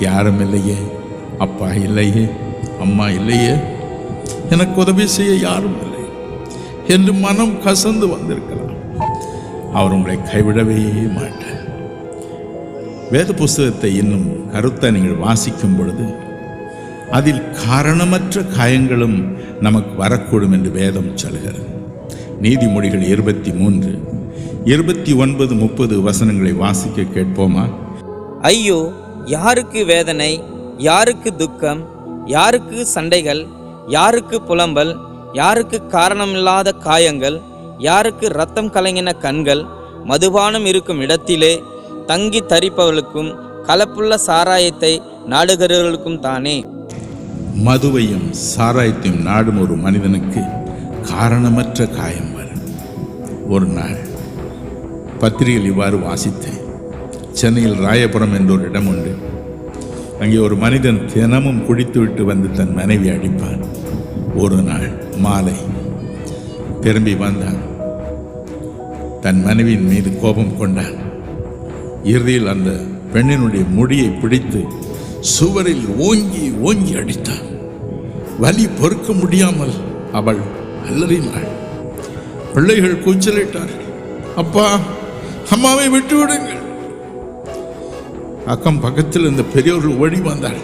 எனக்கு யாரும் இல்லையே, அப்பா இல்லையே, அம்மா இல்லையே, எனக்கு உதவி செய்ய யாரும் இல்லை என்று மனம் கசந்து வந்திருக்கலாம். அவர் உங்களை கைவிடவே மாட்டார். வேத புஸ்தகத்தை இன்னும் கருத்தை நீங்கள் வாசிக்கும் பொழுது அதில் காரணமற்ற காயங்களும் நமக்கு வரக்கூடும் என்று வேதம் சொல்கிறது. நீதிமொழிகள் 23, 29, 30 வசனங்களை வாசிக்க கேட்போமா? ஐயோ, யாருக்கு வேதனை, யாருக்கு துக்கம், யாருக்கு சண்டைகள், யாருக்கு புலம்பல், யாருக்கு காரணமில்லாத காயங்கள், யாருக்கு இரத்தம் கலங்கின கண்கள், மதுபானம் இருக்கும் இடத்திலே தங்கி தரிப்பவர்களுக்கும் கலப்புள்ள சாராயத்தை நாடுகிறவர்களுக்கும் தானே. மதுவையும் சாராயத்தையும் நாடும் ஒரு மனிதனுக்கு காரணமற்ற காயம் வரும். ஒரு நாள் பத்திரிகையில் இவ்வாறு வாசித்தேன். சென்னையில் ராயபுரம் என்ற ஒரு இடம் உண்டு. அங்கே ஒரு மனிதன் தினமும் குடித்துவிட்டு வந்து தன் மனைவி அடிப்பான். ஒரு நாள் மாலை திரும்பி வந்தான். தன் மனைவியின் மீது கோபம் கொண்டான். இறுதியில் அந்த பெண்ணினுடைய முடியை பிடித்து சுவரில் ஓங்கி ஓங்கி அடித்தான். வலி பொறுக்க முடியாமல் அவள் அலறினாள். பிள்ளைகள் கூச்சலிட்டார்கள், அப்பா, அம்மாவை விட்டு விடுங்கள். அக்கம் பக்கத்தில் இந்த பெரியவர்கள் ஓடி வந்தார்.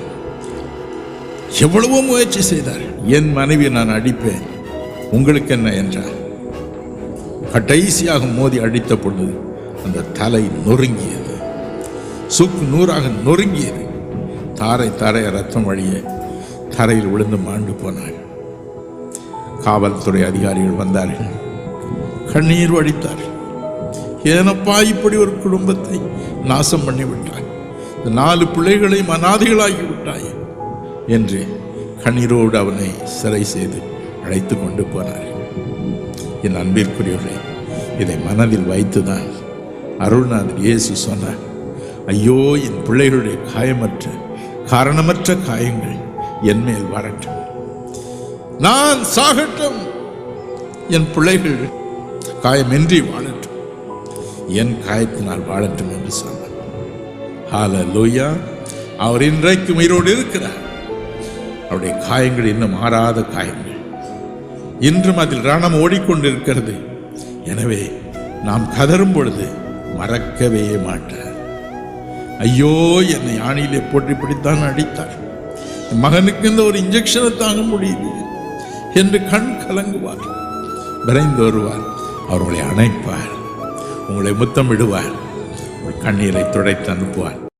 எவ்வளவோ முயற்சி செய்தார். என் மனைவியை நான் அடிப்பேன், உங்களுக்கு என்ன என்றார். கடைசியாக மோதி அடித்த பொழுது அந்த தலை நொறுங்கியது, சுக்கு நூறாக நொறுங்கியது. தாரை தாரைய ரத்தம் வழிய தரையில் விழுந்து மாண்டு போனாள். காவல்துறை அதிகாரிகள் வந்தார்கள், கண்ணீர் வடித்தார்கள். ஏனப்பா இப்படி ஒரு குடும்பத்தை நாசம் பண்ணிவிட்டாய், இந்த 4 பிள்ளைகளையும் அநாதிகளாகி விட்டாய் என்று கண்ணீரோடு அவனை சிறை செய்து அழைத்து கொண்டு போனார்கள். என் அன்பிற்குரியவர்களே, இதை மனதில் வைத்துதான் அருள்நாதர் இயேசு சொன்னார், ஐயோ, என் பிள்ளைகளுடைய காரணமற்ற காயங்கள் என் மேல் வரட்டும், நான் சாகட்டும், என் பிள்ளைகள் காயமின்றி வாழட்டும், என் காயத்தினால் வாழட்டும் என்று சொன்னார். ஹல்லேலூயா. அவர் இன்றைக்கும் உயிரோடு இருக்கிறார். அவருடைய காயங்கள் இன்னும் மாறாத காயங்கள், இன்றும் அதில் ரணம் ஓடிக்கொண்டிருக்கிறது. எனவே நாம் கதறும் பொழுது மறக்கவே மாட்டார். ஐயோ, என்னை ஆணியிலே போட்டு இப்படித்தான் அடித்தார், என் மகனுக்கு இந்த ஒரு இன்ஜெக்ஷனை தாங்க முடியுது என்று கண் கலங்குவார், விரைந்து வருவார். அவர் உங்களை அணைப்பார், உங்களை முத்தமிடுவார், உங்கள் கண்ணீரை துடைத்து அனுப்புவார்.